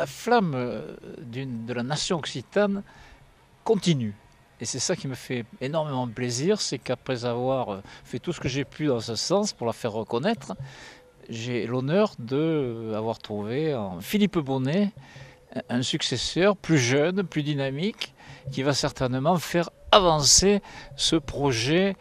la flamme de la nation occitane continue. Et c'est ça qui me fait énormément plaisir, c'est qu'après avoir fait tout ce que j'ai pu dans ce sens pour la faire reconnaître, j'ai l'honneur d'avoir trouvé en Philippe Bonnet un successeur plus jeune, plus dynamique, qui va certainement faire avancer ce projet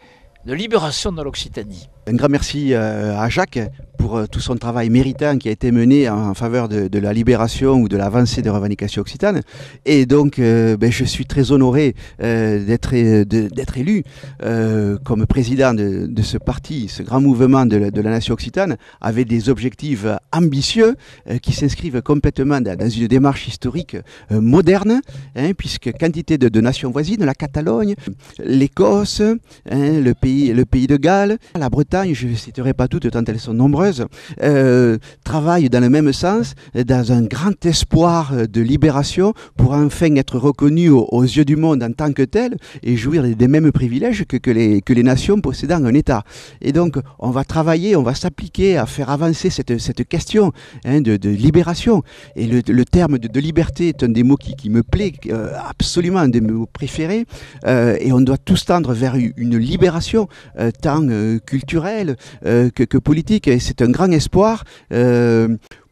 de libération de l'Occitanie. Un grand merci à Jacques pour tout son travail méritant qui a été mené en faveur de la libération ou de l'avancée des revendications occitanes. Et donc, je suis très honoré d'être élu comme président de ce parti, ce grand mouvement de la nation occitane, avec des objectifs ambitieux qui s'inscrivent complètement dans une démarche historique moderne, puisque quantité de nations voisines, la Catalogne, l'Écosse, le pays de Galles, la Bretagne, je ne citerai pas toutes tant elles sont nombreuses, travaillent dans le même sens, dans un grand espoir de libération pour enfin être reconnus aux yeux du monde en tant que tels et jouir des mêmes privilèges que les nations possédant un État. Et donc on va travailler, on va s'appliquer à faire avancer cette question de libération. Et le terme de liberté est un des mots qui me plaît absolument, un des mots préférés, et on doit tous tendre vers une libération tant culturelle que politique, et c'est un grand espoir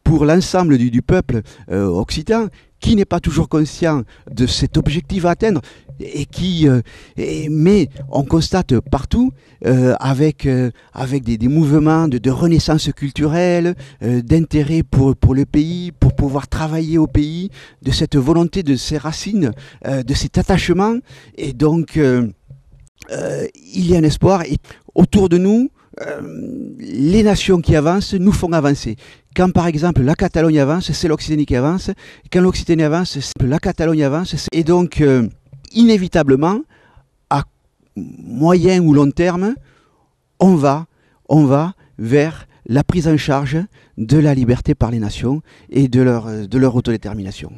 pour l'ensemble du peuple occitan qui n'est pas toujours conscient de cet objectif à atteindre mais on constate partout avec des mouvements de renaissance culturelle, d'intérêt pour le pays, pour pouvoir travailler au pays, de cette volonté de ses racines, de cet attachement. Et donc il y a un espoir, et autour de nous, les nations qui avancent nous font avancer. Quand par exemple la Catalogne avance, c'est l'Occitanie qui avance. Quand l'Occitanie avance, c'est la Catalogne avance. Et donc inévitablement, à moyen ou long terme, on va vers la prise en charge de la liberté par les nations et de leur autodétermination.